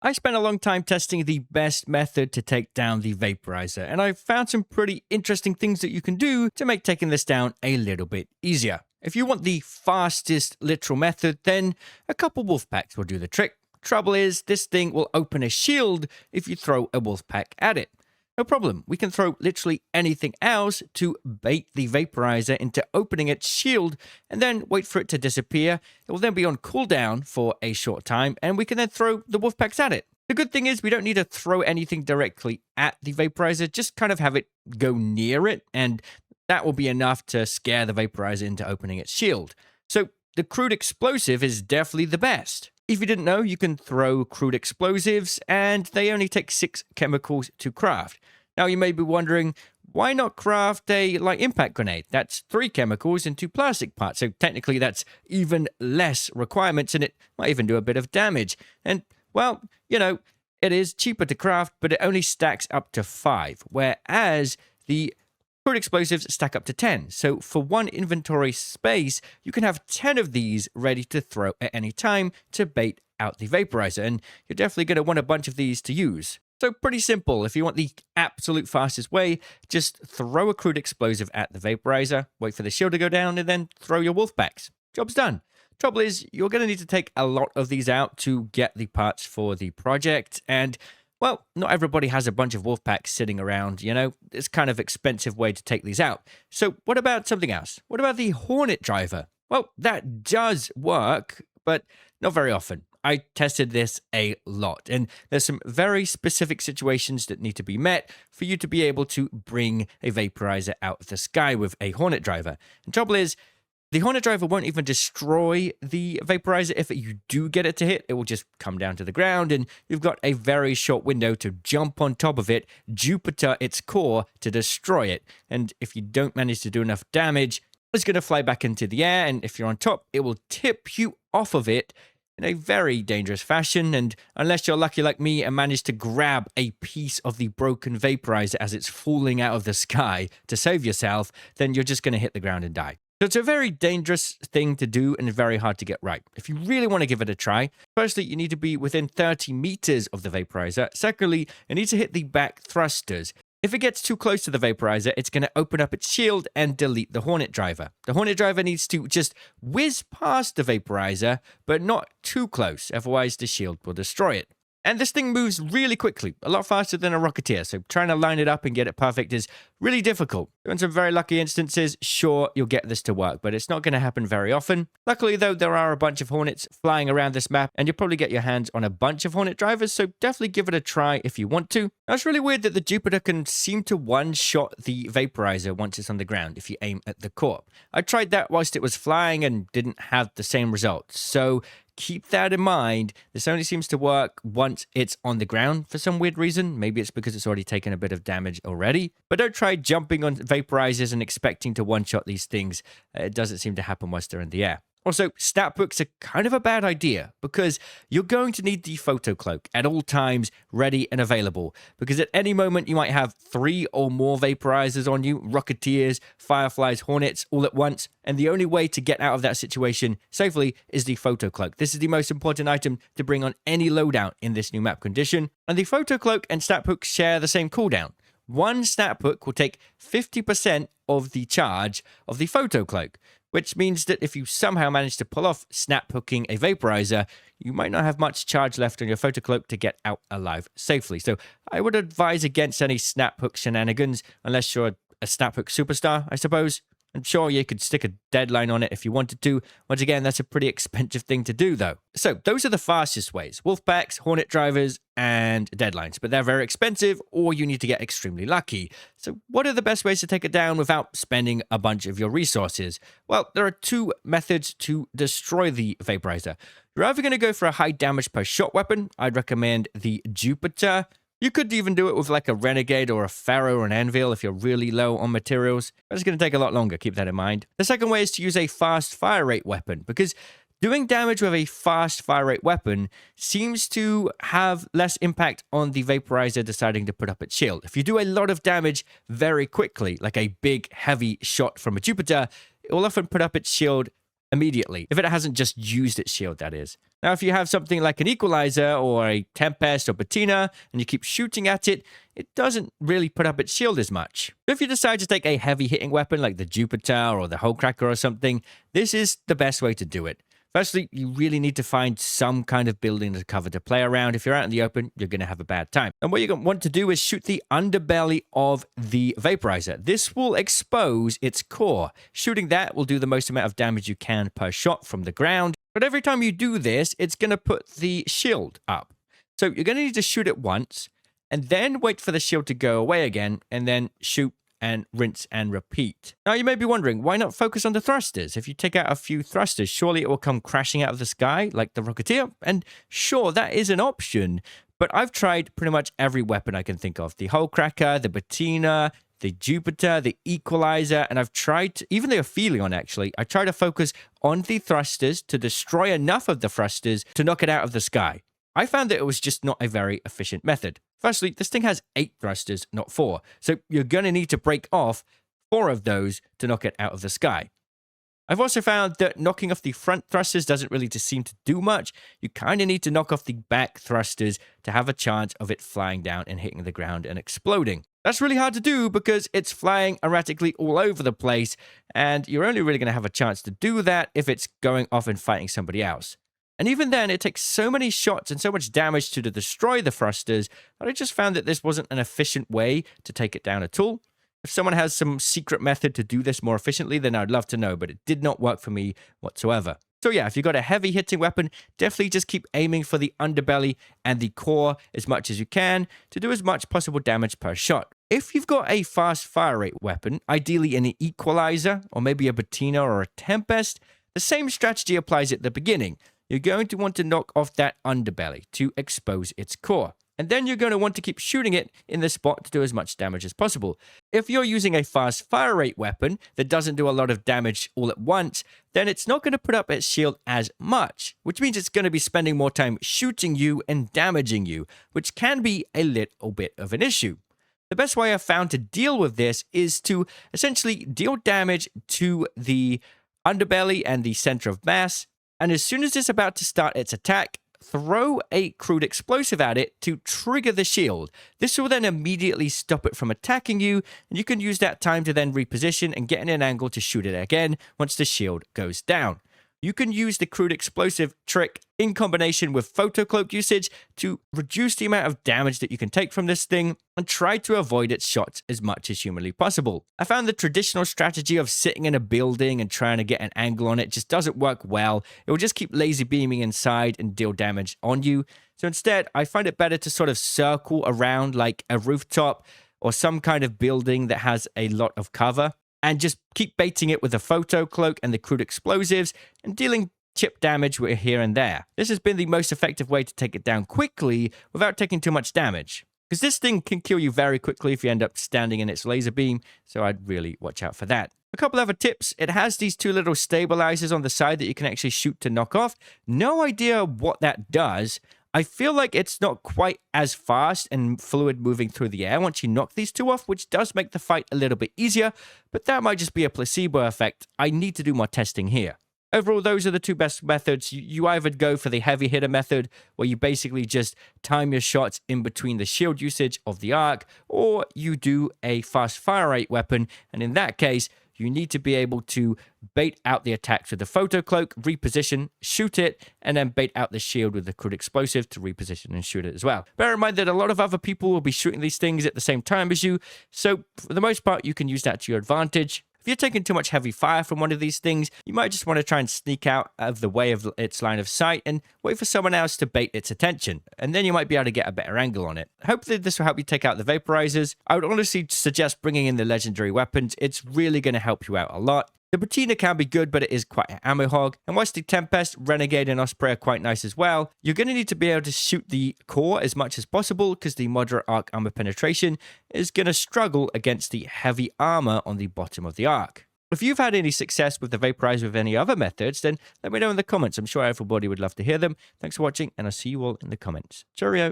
I spent a long time testing the best method to take down the Vaporizer, and I found some pretty interesting things that you can do to make taking this down a little bit easier. If you want the fastest literal method, then a couple Wolfpacks will do the trick. Trouble is, this thing will open a shield if you throw a Wolfpack at it. No problem, we can throw literally anything else to bait the Vaporizer into opening its shield and then wait for it to disappear. It will then be on cooldown for a short time and we can then throw the Wolfpacks at it. The good thing is we don't need to throw anything directly at the Vaporizer, just kind of have it go near it and that will be enough to scare the Vaporizer into opening its shield. So the Crude explosive is definitely the best. If you didn't know, you can throw Crude explosives, and they only take 6 chemicals to craft. Now, you may be wondering, why not craft a light impact grenade? That's 3 chemicals and 2 plastic parts, so technically that's even less requirements, and it might even do a bit of damage. And, well, you know, it is cheaper to craft, but it only stacks up to 5, whereas the Crude explosives stack up to 10, so for 1 inventory space, you can have 10 of these ready to throw at any time to bait out the Vaporizer, and you're definitely going to want a bunch of these to use. So pretty simple. If you want the absolute fastest way, just throw a Crude explosive at the Vaporizer, wait for the shield to go down, and then throw your Wolfpacks. Job's done. Trouble is, you're going to need to take a lot of these out to get the parts for the project, and well, not everybody has a bunch of Wolfpacks sitting around, you know? It's kind of expensive way to take these out. So what about something else? What about the Hornet driver? Well, that does work, but not very often. I tested this a lot, and there's some very specific situations that need to be met for you to be able to bring a Vaporizer out of the sky with a Hornet driver. And trouble is, the Hornet driver won't even destroy the Vaporizer. If you do get it to hit, it will just come down to the ground, and you've got a very short window to jump on top of it, Jupiter its core to destroy it. And if you don't manage to do enough damage, it's going to fly back into the air, and if you're on top, it will tip you off of it in a very dangerous fashion, and unless you're lucky like me and manage to grab a piece of the broken Vaporizer as it's falling out of the sky to save yourself, then you're just going to hit the ground and die. So it's a very dangerous thing to do and very hard to get right. If you really want to give it a try, firstly, you need to be within 30 meters of the Vaporizer. Secondly, you need to hit the back thrusters. If it gets too close to the Vaporizer, it's going to open up its shield and delete the Hornet driver. The Hornet driver needs to just whiz past the Vaporizer, but not too close, otherwise the shield will destroy it. And this thing moves really quickly, a lot faster than a Rocketeer, so trying to line it up and get it perfect is really difficult. In some very lucky instances, sure, you'll get this to work, but it's not going to happen very often. Luckily, though, there are a bunch of Hornets flying around this map, and you'll probably get your hands on a bunch of Hornet drivers, so definitely give it a try if you want to. Now, it's really weird that the Jupiter can seem to one-shot the Vaporizer once it's on the ground if you aim at the core. I tried that whilst it was flying and didn't have the same results, so keep that in mind. This only seems to work once it's on the ground for some weird reason. Maybe it's because it's already taken a bit of damage already. But don't try jumping on Vaporizers and expecting to one-shot these things. It doesn't seem to happen once they're in the air. Also, Snaphooks are kind of a bad idea because you're going to need the photo cloak at all times ready and available, because at any moment you might have 3 or more Vaporizers on you, Rocketeers, Fireflies, Hornets all at once, and the only way to get out of that situation safely is the photo cloak. This is the most important item to bring on any loadout in this new map condition, and the photo cloak and Snaphooks share the same cooldown. One Snaphook will take 50% of the charge of the photo cloak, which means that if you somehow manage to pull off Snaphooking a Vaporizer, you might not have much charge left on your photo cloak to get out alive safely. So I would advise against any Snaphook shenanigans, unless you're a Snaphook superstar, I suppose. I'm sure you could stick a deadline on it if you wanted to. Once again, that's a pretty expensive thing to do, though. So those are the fastest ways: Wolfpacks, Hornet drivers, and deadlines. But they're very expensive, or you need to get extremely lucky. So what are the best ways to take it down without spending a bunch of your resources? Well, there are 2 methods to destroy the Vaporizer. You're either going to go for a high damage per shot weapon. I'd recommend the Jupiter. You could even do it with like a Renegade or a Pharaoh or an Anvil if you're really low on materials. But it's going to take a lot longer, keep that in mind. The second way is to use a fast fire rate weapon, because doing damage with a fast fire rate weapon seems to have less impact on the Vaporizer deciding to put up its shield. If you do a lot of damage very quickly, like a big heavy shot from a Jupiter, it will often put up its shield immediately, if it hasn't just used its shield, that is. Now, if you have something like an Equalizer or a Tempest or Patina, and you keep shooting at it, it doesn't really put up its shield as much. If you decide to take a heavy hitting weapon like the Jupiter or the Hullcracker or something, this is the best way to do it. Firstly, you really need to find some kind of building to cover to play around. If you're out in the open, you're going to have a bad time. And what you're going to want to do is shoot the underbelly of the Vaporizer. This will expose its core. Shooting that will do the most amount of damage you can per shot from the ground. But every time you do this, it's going to put the shield up. So you're going to need to shoot it once, and then wait for the shield to go away again, and then shoot and rinse and repeat. Now, you may be wondering, why not focus on the thrusters? If you take out a few thrusters, surely it will come crashing out of the sky like the Rocketeer. And sure, that is an option, but I've tried pretty much every weapon I can think of. The Hullcracker, the Patina, the Jupiter, the Equalizer, and I've tried, even the Aphelion actually, I try to focus on the thrusters to destroy enough of the thrusters to knock it out of the sky. I found that it was just not a very efficient method. Firstly, this thing has 8 thrusters, not 4. So you're going to need to break off 4 of those to knock it out of the sky. I've also found that knocking off the front thrusters doesn't really just seem to do much. You kind of need to knock off the back thrusters to have a chance of it flying down and hitting the ground and exploding. That's really hard to do because it's flying erratically all over the place, and you're only really going to have a chance to do that if it's going off and fighting somebody else. And even then, it takes so many shots and so much damage to destroy the thrusters that I just found that this wasn't an efficient way to take it down at all. If someone has some secret method to do this more efficiently, then I'd love to know, but it did not work for me whatsoever. So yeah, if you've got a heavy hitting weapon, definitely just keep aiming for the underbelly and the core as much as you can to do as much possible damage per shot. If you've got a fast fire rate weapon, ideally an Equalizer or maybe a Patina or a Tempest, the same strategy applies at the beginning. You're going to want to knock off that underbelly to expose its core. And then you're going to want to keep shooting it in the spot to do as much damage as possible. If you're using a fast fire rate weapon that doesn't do a lot of damage all at once, then it's not going to put up its shield as much, which means it's going to be spending more time shooting you and damaging you, which can be a little bit of an issue. The best way I've found to deal with this is to essentially deal damage to the underbelly and the center of mass, and as soon as it's about to start its attack, throw a crude explosive at it to trigger the shield. This will then immediately stop it from attacking you, and you can use that time to then reposition and get in an angle to shoot it again once the shield goes down. You can use the crude explosive trick in combination with photocloak usage to reduce the amount of damage that you can take from this thing and try to avoid its shots as much as humanly possible. I found the traditional strategy of sitting in a building and trying to get an angle on it just doesn't work well. It will just keep laser beaming inside and deal damage on you. So instead, I find it better to sort of circle around like a rooftop or some kind of building that has a lot of cover, and just keep baiting it with the photo cloak and the crude explosives and dealing chip damage here and there. This has been the most effective way to take it down quickly without taking too much damage, because this thing can kill you very quickly if you end up standing in its laser beam, so I'd really watch out for that. A couple other tips: it has these 2 little stabilizers on the side that you can actually shoot to knock off. No idea what that does. I feel like it's not quite as fast and fluid moving through the air once you knock these 2 off, which does make the fight a little bit easier, but that might just be a placebo effect. I need to do more testing here. Overall, those are the 2 best methods. You either go for the heavy hitter method, where you basically just time your shots in between the shield usage of the arc, or you do a fast fire rate weapon, and in that case, you need to be able to bait out the attacks with the photo cloak, reposition, shoot it, and then bait out the shield with the crude explosive to reposition and shoot it as well. Bear in mind that a lot of other people will be shooting these things at the same time as you, so for the most part, you can use that to your advantage. If you're taking too much heavy fire from one of these things, you might just want to try and sneak out of the way of its line of sight and wait for someone else to bait its attention, and then you might be able to get a better angle on it. Hopefully this will help you take out the Vaporizers. I would honestly suggest bringing in the legendary weapons. It's really going to help you out a lot. The Patina can be good, but it is quite an ammo hog. And whilst the Tempest, Renegade, and Osprey are quite nice as well, you're going to need to be able to shoot the core as much as possible, because the moderate arc armor penetration is going to struggle against the heavy armor on the bottom of the arc. If you've had any success with the Vaporizer with any other methods, then let me know in the comments. I'm sure everybody would love to hear them. Thanks for watching, and I'll see you all in the comments. Cheerio!